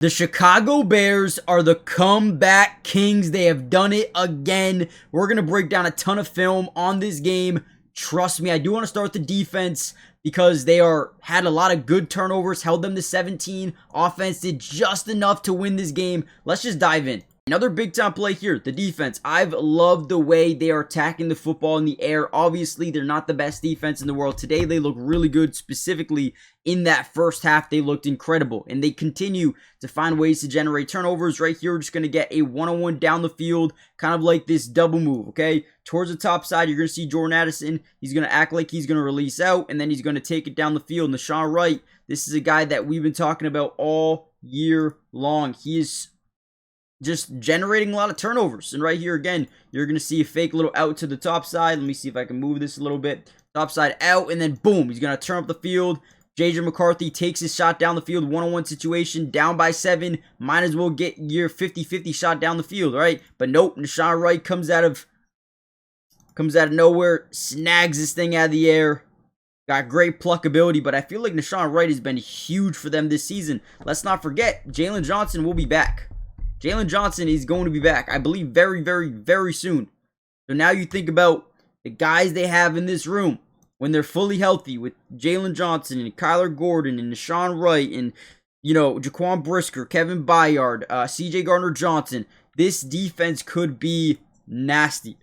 The Chicago Bears are the comeback kings. They have done it again. We're going to break down a ton of film on this game. Trust me, I do want to start with the defense because they had a lot of good turnovers, held them to 17. Offense did just enough to win this game. Let's just dive in. Another big time play here, the defense. I've loved the way they are attacking the football in the air. Obviously, they're not the best defense in the world. Today, they look really good. Specifically, in that first half, they looked incredible. And they continue to find ways to generate turnovers. Right here, we're just going to get a one-on-one down the field, kind of like this double move, okay? Towards the top side, you're going to see Jordan Addison. He's going to act like he's going to release out, and then he's going to take it down the field. Nashawn Wright, this is a guy that we've been talking about all year long. He is just generating a lot of turnovers. And right here, again, you're going to see a fake little out to the top side. Let me see if I can move this a little bit. Top side out, and then boom, he's going to turn up the field. J.J. McCarthy takes his shot down the field, one-on-one situation, down by 7. Might as well get your 50-50 shot down the field, right? But nope, Nashawn Wright comes out of nowhere, snags this thing out of the air. Got great pluck ability, but I feel like Nashawn Wright has been huge for them this season. Let's not forget, Jalen Johnson will be back. Jalen Johnson is going to be back, I believe, very, very, very soon. So now you think about the guys they have in this room when they're fully healthy with Jalen Johnson and Kyler Gordon and Nashawn Wright and, you know, Jaquan Brisker, Kevin Byard, C.J. Gardner-Johnson. This defense could be nasty.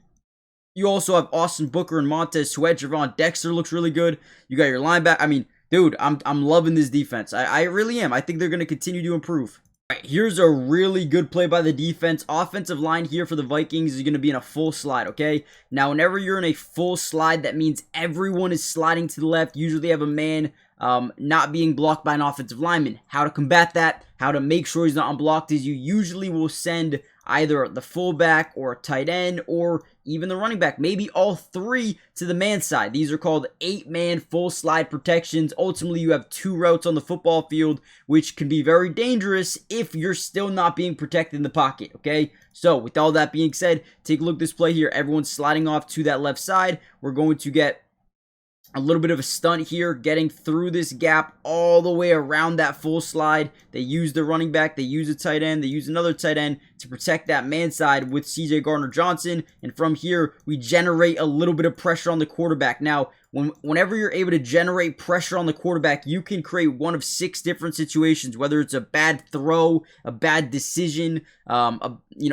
You also have Austin Booker and Montez Sweat. Javon Dexter looks really good. You got your linebacker. I mean, dude, I'm loving this defense. I really am. I think they're going to continue to improve. All right, here's a really good play by the defense. Offensive line here for the Vikings is going to be in a full slide, okay? Now, whenever you're in a full slide, that means everyone is sliding to the left. Usually they have a man not being blocked by an offensive lineman. How to combat that, how to make sure he's not unblocked is you usually will send either the fullback or a tight end or even the running back, maybe all three to the man side. These are called 8-man full slide protections. Ultimately, you have 2 routes on the football field, which can be very dangerous if you're still not being protected in the pocket, okay? So, with all that being said, take a look at this play here. Everyone's sliding off to that left side. We're going to get a little bit of a stunt here, getting through this gap all the way around that full slide. They use the running back, they use a tight end, they use another tight end to protect that man side with C.J. Gardner-Johnson. And from here, we generate a little bit of pressure on the quarterback. Now, whenever you're able to generate pressure on the quarterback, you can create one of 6 different situations, whether it's a bad throw, a bad decision,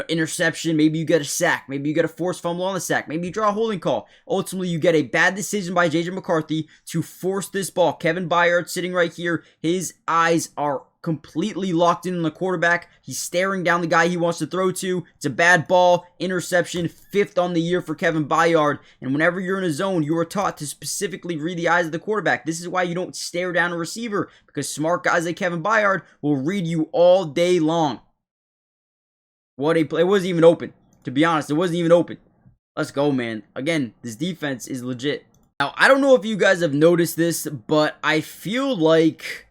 interception, maybe you get a sack, maybe you get a forced fumble on the sack, maybe you draw a holding call. Ultimately, you get a bad decision by J.J. McCarthy to force this ball. Kevin Byard sitting right here, his eyes are completely locked in on the quarterback. He's staring down the guy he wants to throw to. It's a bad ball, interception, 5th on the year for Kevin Byard. And whenever you're in a zone, you are taught to specifically read the eyes of the quarterback. This is why you don't stare down a receiver, because smart guys like Kevin Byard will read you all day long. What a play. It wasn't even open. To be honest, it wasn't even open. Let's go, man. Again, this defense is legit. Now, I don't know if you guys have noticed this, but I feel like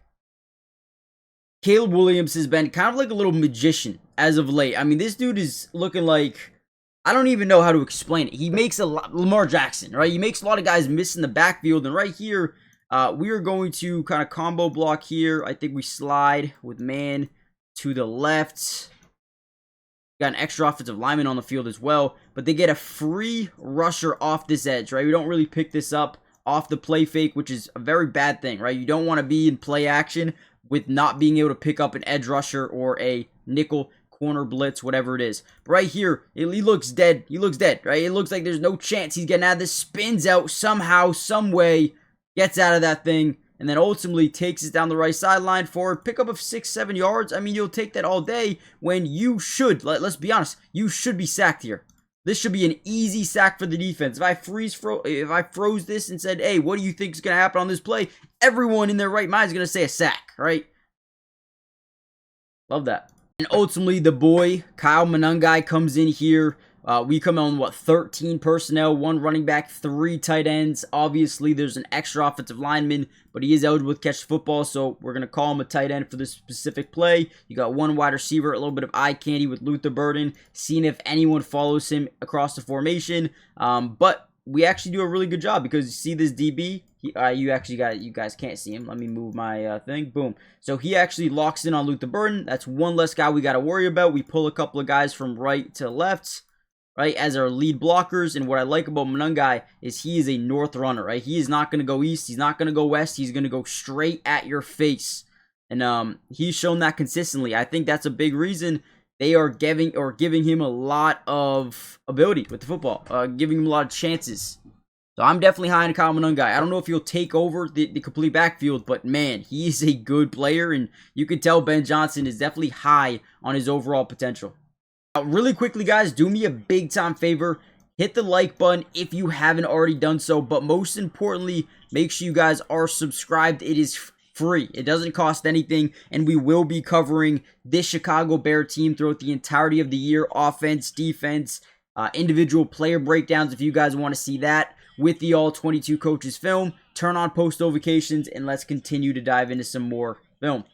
Caleb Williams has been kind of like a little magician as of late. I mean, this dude is looking like, I don't even know how to explain it. He makes a lot, Lamar Jackson, right? He makes a lot of guys miss in the backfield. And right here, we are going to kind of combo block here. I think we slide with man to the left. Got an extra offensive lineman on the field as well. But they get a free rusher off this edge, right? We don't really pick this up off the play fake, which is a very bad thing, right? You don't want to be in play action with not being able to pick up an edge rusher or a nickel corner blitz, whatever it is. But right here, he looks dead. He looks dead, right? It looks like there's no chance he's getting out of this. Spins out somehow, some way, gets out of that thing, and then ultimately takes it down the right sideline for a pickup of 6-7 yards. I mean, you'll take that all day when you should, let's be honest, you should be sacked here. This should be an easy sack for the defense. If I froze this and said, hey, what do you think is going to happen on this play? Everyone in their right mind is going to say a sack, right? Love that. And ultimately, the boy, Kyle Monangai, comes in here. We come on, 13 personnel, 1 running back, 3 tight ends. Obviously, there's an extra offensive lineman, but he is eligible to catch the football, so we're going to call him a tight end for this specific play. You got 1 wide receiver, a little bit of eye candy with Luther Burden, seeing if anyone follows him across the formation. But we actually do a really good job because you see this DB, You guys can't see him. Let me move my thing. Boom. So he actually locks in on Luther Burden. That's one less guy we got to worry about. We pull a couple of guys from right to left, right, as our lead blockers. And what I like about Munungai is he is a north runner, right? He is not going to go east. He's not going to go west. He's going to go straight at your face. And he's shown that consistently. I think that's a big reason they are giving him a lot of ability with the football, giving him a lot of chances. So I'm definitely high on Kyle Munungai. I don't know if he'll take over the complete backfield, but man, he is a good player, and you can tell Ben Johnson is definitely high on his overall potential. Now, really quickly, guys, do me a big time favor. Hit the like button if you haven't already done so, but most importantly, make sure you guys are subscribed. It is free. It doesn't cost anything, and we will be covering this Chicago Bear team throughout the entirety of the year. Offense, defense, individual player breakdowns if you guys want to see that with the all 22 coaches film. Turn on post notifications, and let's continue to dive into some more film.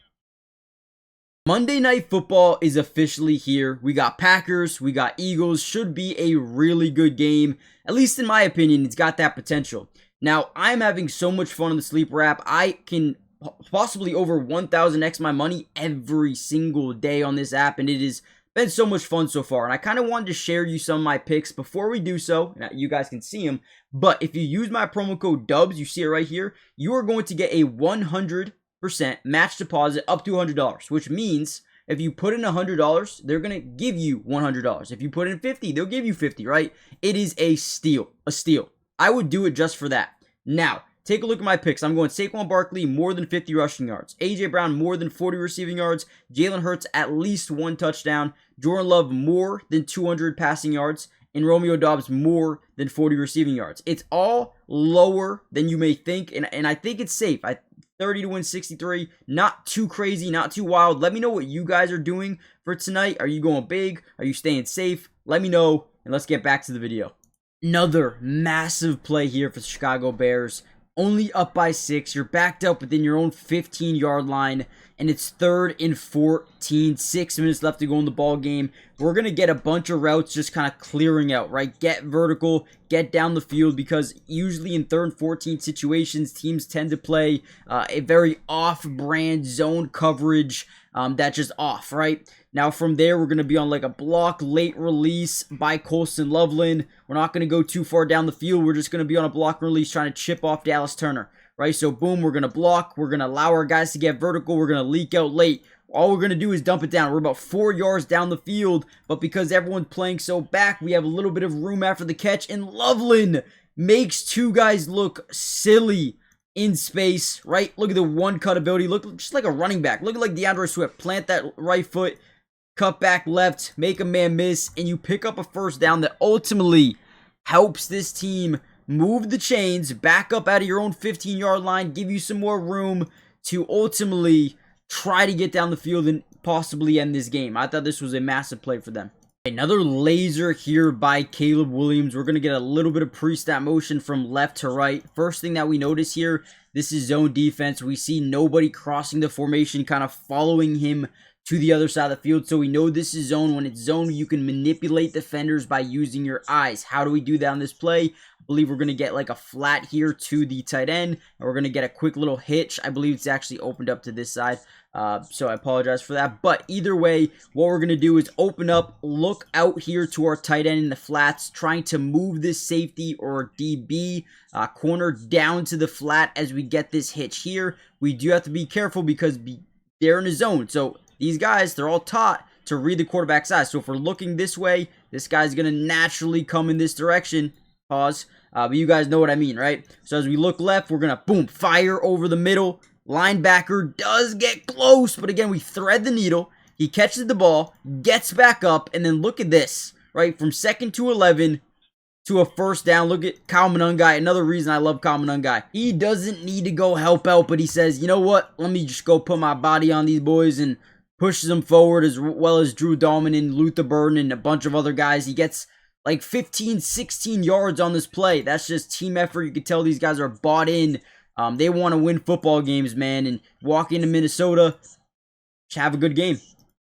Monday Night Football is officially here. We got Packers, we got Eagles. Should be a really good game. At least in my opinion, it's got that potential. Now, I'm having so much fun on the Sleeper app. I can possibly over 1,000x my money every single day on this app, and it has been so much fun so far. And I kind of wanted to share you some of my picks before we do so. You guys can see them, but if you use my promo code DUBS, you see it right here, you are going to get a 100% match deposit up to $100, which means if you put in $100, they're going to give you $100. If you put in 50, they'll give you 50, right? It is a steal, I would do it just for that. Now, take a look at my picks. I'm going Saquon Barkley, more than 50 rushing yards. A.J. Brown, more than 40 receiving yards. Jalen Hurts, at least 1 touchdown. Jordan Love, more than 200 passing yards. And Romeo Doubs, more than 40 receiving yards. It's all lower than you may think, and I think it's safe. 30 to win 63. Not too crazy, not too wild. Let me know what you guys are doing for tonight. Are you going big? Are you staying safe? Let me know, and let's get back to the video. Another massive play here for the Chicago Bears. Only up by 6. You're backed up within your own 15-yard line, and it's 3rd and 14. 6 minutes left to go in the ball game. We're going to get a bunch of routes just kind of clearing out, right? Get vertical, get down the field, because usually in 3rd and 14 situations, teams tend to play a very off-brand zone coverage that's just off, right? Now from there, we're going to be on like a block late release by Colston Loveland. We're not going to go too far down the field. We're just going to be on a block release trying to chip off Dallas Turner, right? So boom, we're going to block. We're going to allow our guys to get vertical. We're going to leak out late. All we're going to do is dump it down. We're about 4 yards down the field, but because everyone's playing so back, we have a little bit of room after the catch, and Loveland makes 2 guys look silly in space, right? Look at the one cut ability. Look just like a running back. Look like DeAndre Swift. Plant that right foot, cut back left, make a man miss, and you pick up a first down that ultimately helps this team move the chains back up out of your own 15-yard line, give you some more room to ultimately try to get down the field and possibly end this game. I thought this was a massive play for them. Another laser here by Caleb Williams. We're going to get a little bit of pre-snap motion from left to right. First thing that we notice here, this is zone defense. We see nobody crossing the formation, kind of following him to the other side of the field. So we know this is zone. When it's zone, you can manipulate defenders by using your eyes. How do we do that on this play? I believe we're going to get like a flat here to the tight end, and we're going to get a quick little hitch. I believe it's actually opened up to this side. So I apologize for that. But either way, what we're going to do is open up, look out here to our tight end in the flats, trying to move this safety or DB corner down to the flat as we get this hitch here. We do have to be careful because they're in a zone. So these guys, they're all taught to read the quarterback's eyes. So if we're looking this way, this guy's going to naturally come in this direction. Pause. But you guys know what I mean, right? So as we look left, we're going to, boom, fire over the middle. Linebacker does get close, but again, we thread the needle. He catches the ball, gets back up, and then look at this, right? From 2nd to 11 to a first down. Look at Kyle Munungai. Another reason I love Kyle Munungai. He doesn't need to go help out, but he says, you know what? Let me just go put my body on these boys, and pushes them forward, as well as Drew Dahlman and Luther Burden and a bunch of other guys. He gets like 15, 16 yards on this play. That's just team effort. You can tell these guys are bought in. They want to win football games, man, and walk into Minnesota, have a good game.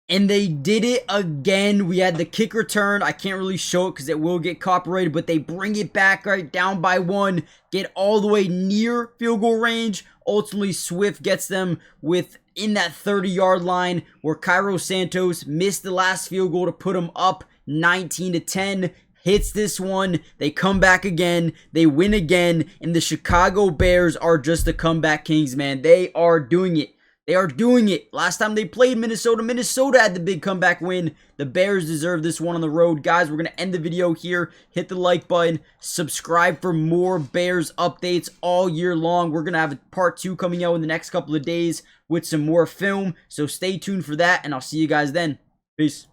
And they did it again. We had the kick return. I can't really show it because it will get copyrighted, but they bring it back right down by 1, get all the way near field goal range. Ultimately, Swift gets them within that 30-yard line where Cairo Santos missed the last field goal to put them up 19-10. Hits this one, they come back again, they win again, and the Chicago Bears are just the comeback kings, man. They are doing it. They are doing it. Last time they played Minnesota, Minnesota had the big comeback win. The Bears deserve this one on the road. Guys, we're going to end the video here. Hit the like button. Subscribe for more Bears updates all year long. We're going to have a part 2 coming out in the next couple of days with some more film. So stay tuned for that, and I'll see you guys then. Peace.